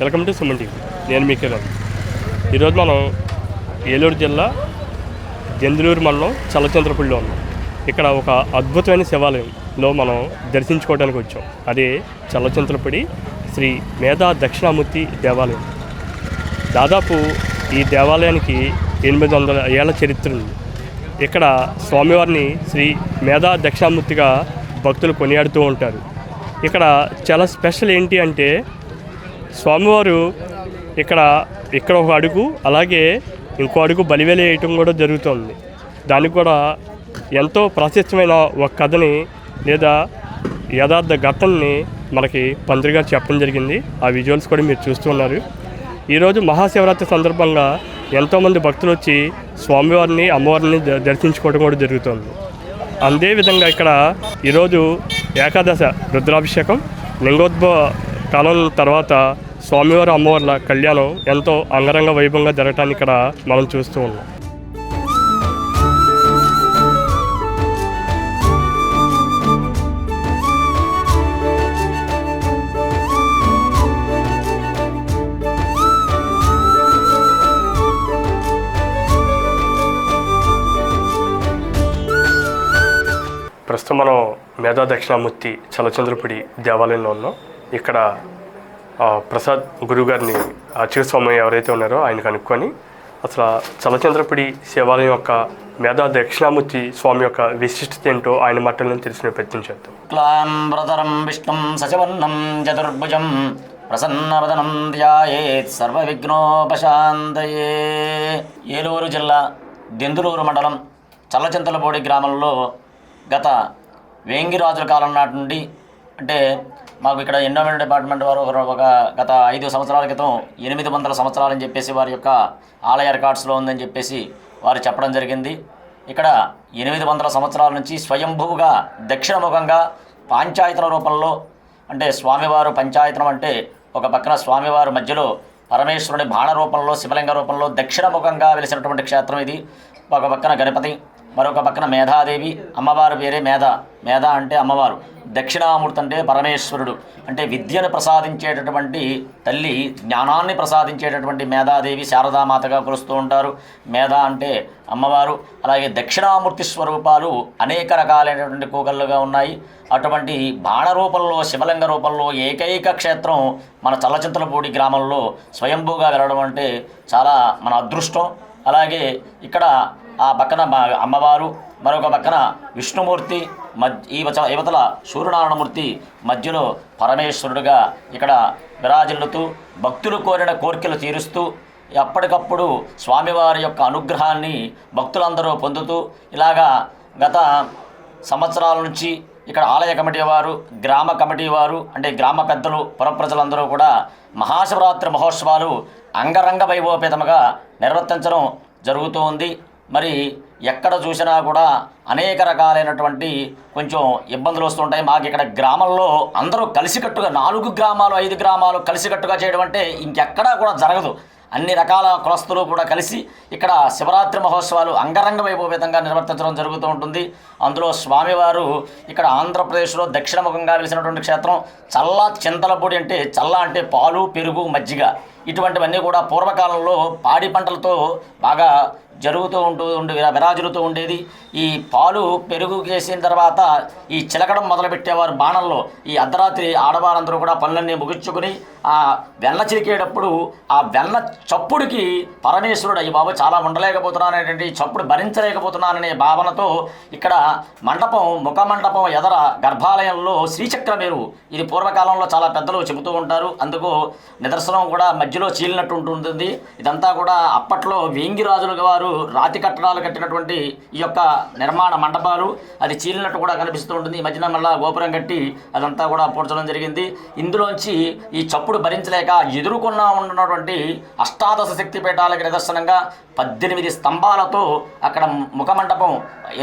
Welcome to Suman TV. నేను మీ కిరణ్. ఈరోజు మనం ఏలూరు జిల్లా జందులూరు మండలం చల్లచంద్రపల్లిలో ఉన్నాం. ఇక్కడ ఒక అద్భుతమైన శివాలయంలో మనం దర్శించుకోవడానికి వచ్చాం. అదే చల్లచంద్రపల్లి శ్రీ మేధా దక్షిణామూర్తి దేవాలయం. దాదాపు ఈ దేవాలయానికి 800 ఏళ్ల చరిత్ర ఉంది. ఇక్కడ స్వామివారిని శ్రీ మేధా దక్షిణామూర్తిగా భక్తులు కొనియాడుతూ ఉంటారు. ఇక్కడ చాలా స్పెషల్ ఏంటి అంటే స్వామివారు ఇక్కడ ఒక అడుగు, అలాగే ఇంకో అడుగు బలివేలు వేయటం కూడా జరుగుతుంది. దానికి కూడా ఎంతో ప్రాశస్త్యమైన ఒక కథని లేదా యథార్థ ఘటనని మనకి పంతులు గారు చెప్పడం జరిగింది. ఆ విజువల్స్ కూడా మీరు చూస్తున్నారు. ఈరోజు మహాశివరాత్రి సందర్భంగా ఎంతోమంది భక్తులు వచ్చి స్వామివారిని అమ్మవారిని దర్శించుకోవడం కూడా జరుగుతుంది. అదేవిధంగా ఇక్కడ ఈరోజు ఏకాదశ రుద్రాభిషేకం, లింగోద్భవ కాలం తర్వాత స్వామివారి అమ్మవార్ల కళ్యాణం ఎంతో అంగరంగ వైభవంగా జరగటాన్ని ఇక్కడ మనం చూస్తూ ఉన్నాం. ప్రస్తుతం మనం మేధా దక్షిణామూర్తి చల్లచంద్రపల్లి దేవాలయంలో ఉన్నాం. ఇక్కడ ప్రసాద్ గురువు గారిని చిరుస్వామి ఎవరైతే ఉన్నారో ఆయన కనుక్కొని అసలు చల్లచంద్రపల్లి శివాలయం యొక్క మేధా దక్షిణామూర్తి స్వామి యొక్క విశిష్టత ఏంటో ఆయన మాటలను తెలిసిన ప్రయత్నం చేద్దాం. క్లాంబ్రతరం విష్ణుం సశవన్నం చతుర్భుజం ప్రసన్నవదనం ధ్యాయేత్ సర్వ విఘ్నోపశాంతయే. ఏలూరు జిల్లా దెందులూరు మండలం చల్లచంతలపూడి గ్రామంలో గత వేంగిరాజుల కాలం నాటి నుండి, అంటే మాకు ఇక్కడ ఎండోమెంట్ డిపార్ట్మెంట్ వారు ఒక గత 5 సంవత్సరాల క్రితం 800 సంవత్సరాలని చెప్పేసి వారి యొక్క ఆలయ రికార్డ్స్లో ఉందని చెప్పేసి వారు చెప్పడం జరిగింది. ఇక్కడ 800 సంవత్సరాల నుంచి స్వయంభూగా దక్షిణముఖంగా పాంచాయతన రూపంలో, అంటే స్వామివారు పంచాయతనం అంటే ఒక పక్కన స్వామివారు మధ్యలో పరమేశ్వరుని బాణ రూపంలో శివలింగ రూపంలో దక్షిణముఖంగా వెలిసినటువంటి క్షేత్రం ఇది. ఒక పక్కన గణపతి, మరొక పక్కన మేధాదేవి. అమ్మవారు పేరే మేధ అంటే అమ్మవారు, దక్షిణామూర్తి అంటే పరమేశ్వరుడు, అంటే విద్యను ప్రసాదించేటటువంటి తల్లి, జ్ఞానాన్ని ప్రసాదించేటటువంటి మేధాదేవి శారదామాతగా కొలుస్తూ ఉంటారు. మేధ అంటే అమ్మవారు. అలాగే దక్షిణామూర్తి స్వరూపాలు అనేక రకాలైనటువంటి కూగళ్ళుగా ఉన్నాయి. అటువంటి బాణ రూపంలో శివలింగ రూపంలో ఏకైక క్షేత్రం మన చల్లచంతలపూడి గ్రామంలో స్వయంభూగా వెళ్ళడం అంటే చాలా మన అదృష్టం. అలాగే ఇక్కడ ఆ పక్కన అమ్మవారు, మరొక పక్కన విష్ణుమూర్తి, యువతల సూర్యనారాయణమూర్తి, మధ్యలో పరమేశ్వరుడుగా ఇక్కడ విరాజిల్లుతూ భక్తులు కోరిన కోరికలు తీరుస్తూ ఎప్పటికప్పుడు స్వామివారి యొక్క అనుగ్రహాన్ని భక్తులందరూ పొందుతూ ఇలాగా గత సంవత్సరాల నుంచి ఇక్కడ ఆలయ కమిటీ వారు, గ్రామ కమిటీ వారు, అంటే గ్రామ పెద్దలు, పురప్రజలందరూ కూడా మహాశివరాత్రి మహోత్సవాలు అంగరంగ వైభవపేతముగా నిర్వర్తించడం జరుగుతూ ఉంది. మరి ఎక్కడ చూసినా కూడా అనేక రకాలైనటువంటి కొంచెం ఇబ్బందులు వస్తుంటాయి. మాకు ఇక్కడ గ్రామంలో అందరూ కలిసికట్టుగా 4 గ్రామాలు 5 గ్రామాలు కలిసికట్టుగా చేయడం అంటే ఇంకెక్కడా కూడా జరగదు. అన్ని రకాల కులస్తులు కూడా కలిసి ఇక్కడ శివరాత్రి మహోత్సవాలు అంగరంగ వైభవేతంగా నిర్వర్తించడం జరుగుతూ ఉంటుంది. అందులో స్వామివారు ఇక్కడ ఆంధ్రప్రదేశ్లో దక్షిణముఖంగా వెలిసినటువంటి క్షేత్రం చల్లచంతలపూడి. అంటే చల్ల అంటే పాలు, పెరుగు, మజ్జిగ, ఇటువంటివన్నీ కూడా పూర్వకాలంలో పాడి పంటలతో బాగా విరాజిల్లుతూ ఉండేది. ఈ పాలు పెరుగు చేసిన తర్వాత ఈ చిలకడం మొదలుపెట్టేవారు బాణంలో. ఈ అర్ధరాత్రి ఆడవారందరూ కూడా పనులన్నీ ముగించుకుని ఆ వెన్న చిరికేటప్పుడు ఆ వెన్న చప్పుడుకి పరమేశ్వరుడు అయ్యి బాబు చాలా ఉండలేకపోతున్నాననేటువంటి చప్పుడు భరించలేకపోతున్నాననే భావనతో ఇక్కడ మండపం, ముఖ మండపం ఎదర గర్భాలయంలో శ్రీచక్రమేరు, ఇది పూర్వకాలంలో చాలా పెద్దలు చెబుతూ ఉంటారు. అందుకు నిదర్శనం కూడా మధ్యలో చీలినట్టు ఉంటుంది. ఇదంతా కూడా అప్పట్లో వేంగిరాజుల వారు రాతి కట్టడాలు కట్టినటువంటి ఈ యొక్క నిర్మాణ మండపాలు, అది చీలినట్టు కూడా కనిపిస్తూ ఉంటుంది. ఈ మధ్యన మళ్ళా గోపురం కట్టి అదంతా కూడా పూడ్చడం జరిగింది. ఇందులోంచి ఈ చప్పుడు భరించలేక ఎదుర్కొన్న ఉన్నటువంటి అష్టాదశ శక్తి పీఠాలకు నిదర్శనంగా 18 స్తంభాలతో అక్కడ ముఖమండపం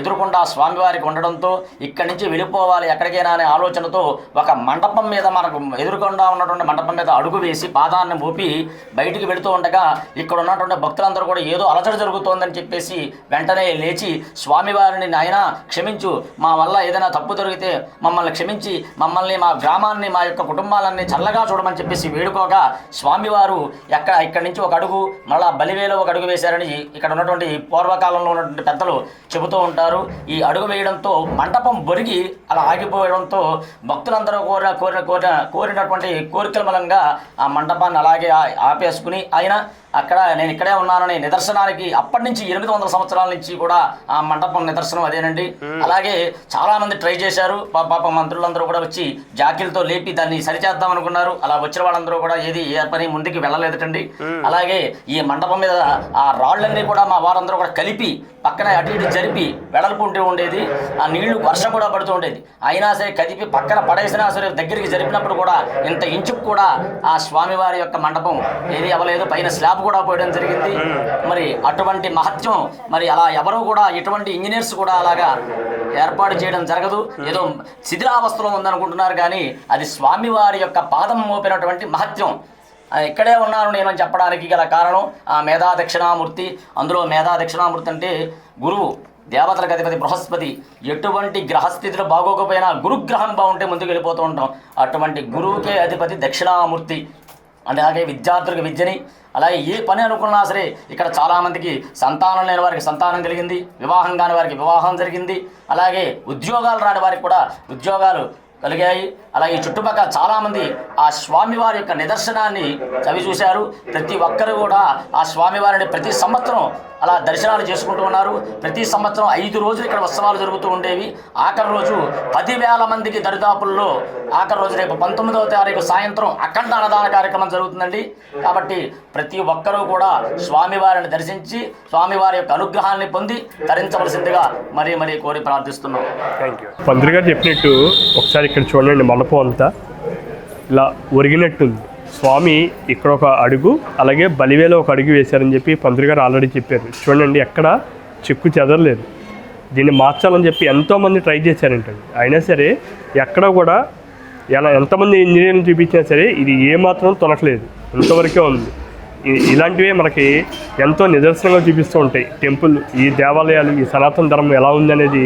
ఎదురుకుండా స్వామివారికి ఉండడంతో ఇక్కడి నుంచి వెళ్ళిపోవాలి ఎక్కడికైనా అనే ఆలోచనతో ఒక మండపం మీద, మనకు ఎదురుకుండా ఉన్నటువంటి మండపం మీద అడుగు వేసి పాదాన్ని మోపి బయటికి వెళుతూ ఉండగా ఇక్కడ ఉన్నటువంటి భక్తులందరూ కూడా ఏదో అలజడి జరుగుతూ జరుగుతోందని చెప్పేసి వెంటనే లేచి స్వామివారిని నాయన క్షమించు, మా వల్ల ఏదైనా తప్పు దొరికితే మమ్మల్ని క్షమించి మమ్మల్ని, మా గ్రామాన్ని, మా యొక్క కుటుంబాలన్నీ చల్లగా చూడమని చెప్పేసి వేడుకోగా స్వామివారు ఇక్కడి నుంచి ఒక అడుగు మళ్ళా బలివేలో ఒక అడుగు వేశారని ఇక్కడ ఉన్నటువంటి పూర్వకాలంలో ఉన్నటువంటి పెద్దలు చెబుతూ ఉంటారు. ఈ అడుగు వేయడంతో మంటపం బొరిగి అలా ఆగిపోవడంతో భక్తులందరూ కోరినటువంటి కోరికల మూలంగా ఆ మంటపాన్ని అలాగే ఆపేసుకుని ఆయన అక్కడ నేను ఇక్కడే ఉన్నానని నిదర్శనానికి అప్పటి నుంచి 800 సంవత్సరాల నుంచి కూడా ఆ మంటపం నిదర్శనం అదేనండి. అలాగే చాలా మంది ట్రై చేశారు, పాప మంత్రులందరూ కూడా వచ్చి జాకీలతో లేపి దాన్ని సరిచేద్దాం అనుకున్నారు. అలా వచ్చిన వాళ్ళందరూ కూడా ఏ పని ముందుకు వెళ్ళలేదటండి. అలాగే ఈ మండపం మీద ఆ రాళ్ళన్నీ కూడా మా వారందరూ కూడా కలిపి పక్కన అటు ఇటు జరిపి వెడల్పు ఉంటూ ఉండేది. ఆ నీళ్లు వర్షం కూడా పడుతూ ఉండేది. అయినా సరే కదిపి పక్కన పడేసినా సరే దగ్గరికి జరిపినప్పుడు కూడా ఇంత ఇంచుకు కూడా ఆ స్వామివారి యొక్క మండపం ఏది అవ్వలేదు, పైన స్లాబ్ కూడా పోయడం జరిగింది. మరి అటువంటి మహత్యం మరి అలా ఎవరూ కూడా ఎటువంటి ఇంజనీర్స్ కూడా అలాగా ఏర్పాటు చేయడం జరగదు. ఏదో శిథిలావస్థలో ఉందనుకుంటున్నారు, కానీ అది స్వామివారి యొక్క పాదం మోపినటువంటి మహత్యం. ఇక్కడే ఉన్నాను నేను అని చెప్పడానికి గల కారణం ఆ మేధా దక్షిణామూర్తి. అందులో మేధా దక్షిణామూర్తి అంటే గురువు, దేవతలకు అధిపతి బృహస్పతి. ఎటువంటి గ్రహస్థితిలో బాగోకపోయినా గురుగ్రహం బాగుంటే ముందుకు వెళ్ళిపోతూ ఉంటాం. అటువంటి గురువుకే అధిపతి దక్షిణామూర్తి. అలాగే విద్యార్థులకు విద్యని, అలాగే ఏ పని అనుకున్నా సరే ఇక్కడ చాలామందికి సంతానం లేని వారికి సంతానం కలిగింది, వివాహం కాని వారికి వివాహం జరిగింది, అలాగే ఉద్యోగాలు రాని వారికి కూడా ఉద్యోగాలు కలిగాయి. అలాగే చుట్టుపక్కల చాలామంది ఆ స్వామివారి యొక్క నిదర్శనాన్ని చవి చూశారు. ప్రతి ఒక్కరు కూడా ఆ స్వామివారిని ప్రతి సంవత్సరం అలా దర్శనాలు చేసుకుంటూ ఉన్నారు. ప్రతి సంవత్సరం 5 రోజులు ఇక్కడ ఉత్సవాలు జరుగుతూ ఉండేవి. ఆఖరి రోజు 10,000 మందికి దరిదాపుల్లో ఆఖరి రోజు రేపు 19వ తారీఖు సాయంత్రం అఖండ అన్నదాన కార్యక్రమం జరుగుతుందండి. కాబట్టి ప్రతి ఒక్కరూ కూడా స్వామివారిని దర్శించి స్వామివారి యొక్క అనుగ్రహాన్ని పొంది తరించవలసిందిగా మరీ మరీ కోరి ప్రార్థిస్తున్నాం. Thank you. పంతులు గారు చెప్పినట్టు ఒకసారి ఇక్కడ చూడండి, మండపం అంతా ఇలా ఒరిగినట్టుంది. స్వామి ఇక్కడ ఒక అడుగు, అలాగే బలివేలో ఒక అడుగు వేశారని చెప్పి పంతులు గారు ఆల్రెడీ చెప్పారు. చూడండి, ఎక్కడ చెక్కు చెదరలేదు. దీన్ని మార్చాలని చెప్పి ఎంతోమంది ట్రై చేశారంటండి. అయినా సరే ఎక్కడ కూడా ఎంతమంది ఇంజనీర్ని చూపించినా సరే ఇది ఏమాత్రం తొలగలేదు, ఇంతవరకే ఉంది. ఇలాంటివే మనకి ఎంతో నిదర్శనంగా చూపిస్తూ ఉంటాయి టెంపుల్, ఈ దేవాలయాలు, ఈ సనాతన ధర్మం ఎలా ఉందనేది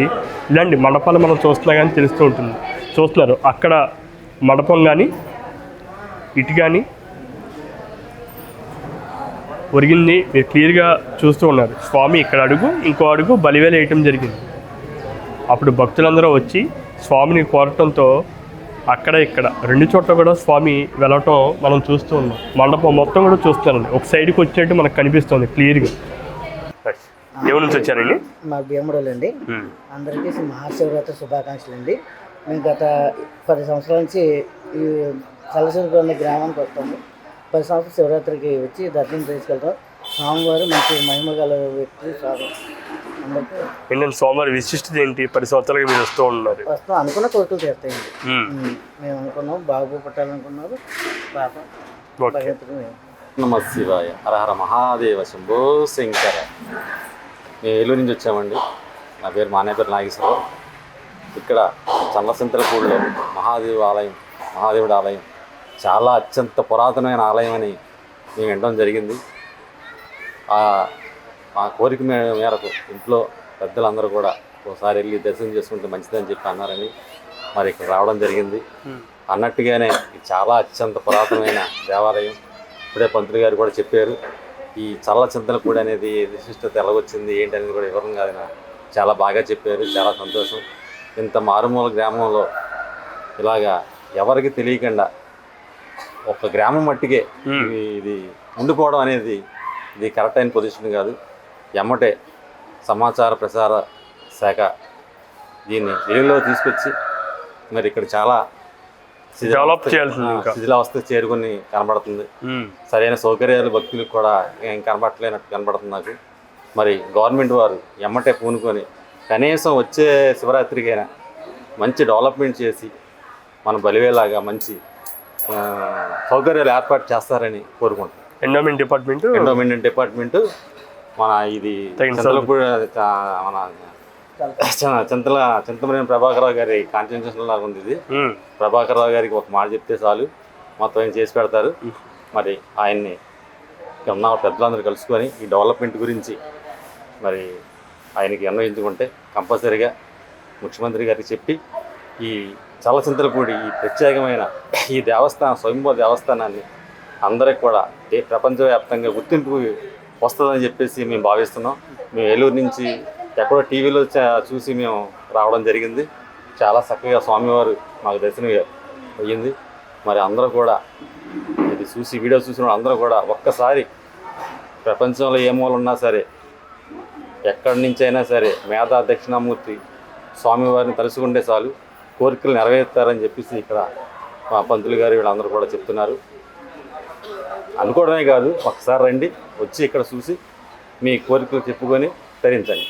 ఇలాంటి మండపాలు మనం చూస్తున్నా కానీ తెలుస్తూ ఉంటుంది. చూస్తున్నారు అక్కడ మండపం కానీ ఇటు కానీ ఒరిగింది మీరు క్లియర్గా చూస్తూ ఉన్నారు. స్వామి ఇక్కడ అడుగు, ఇంకో అడుగు బలివేలు వేయటం జరిగింది. అప్పుడు భక్తులందరూ వచ్చి స్వామిని కోరటంతో అక్కడ ఇక్కడ 2 చోట్ల కూడా స్వామి వెళ్ళటం మనం చూస్తూ ఉన్నాం. మండపం మొత్తం కూడా చూస్తున్నారండి. ఒక సైడ్కి వచ్చేట్టు మనకు కనిపిస్తుంది క్లియర్గా. ఎవరి నుంచి వచ్చారండి? మా భీమడోలు అండి. అందరికీ మహాశివరాత్రి శుభాకాంక్షలు అండి. మేము గత 10 సంవత్సరాల నుంచి ఈ చల్లశివపల్లి గ్రామానికి వస్తాము. 10 సంవత్సరాలు శివరాత్రికి వచ్చి దర్శనం చేసుకెళ్తాం. స్వామివారు మంచి మహిమ గల వ్యక్తి స్వామి. అందరికీ ఏంటంటే స్వామివారి విశిష్టత ఏంటి? 10 సంవత్సరాలుగా మీరు వస్తూ ఉన్నారు. వస్తాం, అనుకున్న కోరికలు తీస్తాయండి. మేము అనుకున్నాం, బాబు పుట్టాలనుకున్నారు, పాప భగవంతుడు. నమ శివాయ, హరహర మహాదేవ, శంభో శంకర. మేము ఏలూరు నుంచి వచ్చామండి. నా పేరు మానేపేరు నాగేశ్వరరావు. ఇక్కడ చల్లసింతలపూడిలో మహాదేవుడి ఆలయం చాలా అత్యంత పురాతనమైన ఆలయం అని మేము వినడం జరిగింది. మా కోరిక మేరకు ఇంట్లో పెద్దలందరూ కూడా ఒకసారి వెళ్ళి దర్శనం చేసుకుంటే మంచిదని చెప్పి అన్నారని మరి ఇక్కడ రావడం జరిగింది. అన్నట్టుగానే ఇది చాలా అత్యంత పురాతనమైన దేవాలయం. ఇప్పుడే పంతులు గారు కూడా చెప్పారు. ఈ చల్లచింతలపూడి అనేది విశిష్టత ఎలాగొచ్చింది ఏంటి అనేది కూడా వివరంగా ఆయన చాలా బాగా చెప్పారు. చాలా సంతోషం. ఇంత మారుమూల గ్రామంలో ఇలాగా ఎవరికి తెలియకుండా ఒక గ్రామం మట్టికే ఇది ఉండిపోవడం అనేది ఇది కరెక్ట్ అయిన పొజిషన్ కాదు. ఎమ్మటే సమాచార ప్రసార శాఖ దీన్ని వెలుగులో తీసుకొచ్చి మరి ఇక్కడ చాలా శిథిలావస్థ చేరుకొని కనబడుతుంది. సరైన సౌకర్యాలు భక్తులకు కూడా ఏం కనబడలేనట్టు కనబడుతుంది నాకు. మరి గవర్నమెంట్ వారు ఎమ్మటే పూనుకొని కనీసం వచ్చే శివరాత్రికైనా మంచి డెవలప్మెంట్ చేసి మన బలివేలాగా మంచి సౌకర్యాలు ఏర్పాటు చేస్తారని కోరుకుంటున్నాం. ఎండోమెంట్ డిపార్ట్మెంటు మన ఇది మన చింతమనేని ప్రభాకరరావు గారి కాన్స్టిట్యూషన్ లాగా ఉంది. ఇది ప్రభాకరరావు గారికి ఒక మాట చెప్తే చాలు మొత్తం ఆయన చేసి పెడతారు. మరి ఆయన్ని ఉన్న పెద్దలందరూ కలుసుకొని ఈ డెవలప్మెంట్ గురించి మరి ఆయనకి అన్వయించుకుంటే కంపల్సరీగా ముఖ్యమంత్రి గారికి చెప్పి ఈ చల్లచింతలపూడి ఈ ప్రత్యేకమైన ఈ దేవస్థానం స్వయంభూ దేవస్థానాన్ని అందరికి కూడా ప్రపంచవ్యాప్తంగా గుర్తింపు వస్తుందని చెప్పేసి మేము భావిస్తున్నాం. మేము ఏలూరు నుంచి ఎక్కడో టీవీలో చూసి మేము రావడం జరిగింది. చాలా చక్కగా స్వామివారు మాకు దర్శనం అయ్యింది. మరి అందరూ కూడా ఇది చూసి వీడియో చూసిన అందరూ కూడా ఒక్కసారి ప్రపంచంలో ఏ మూల ఉన్నా సరే ఎక్కడి నుంచి అయినా సరే మేధా దక్షిణామూర్తి స్వామివారిని తలుచుకుంటే చాలు కోరికలు నెరవేరుతారని చెప్పేసి ఇక్కడ మా పంతులు గారు వీళ్ళందరూ కూడా చెప్తున్నారు. అనుకోవడమే కాదు, ఒకసారి రండి, వచ్చి ఇక్కడ చూసి మీ కోరికలు చెప్పుకొని తరించండి.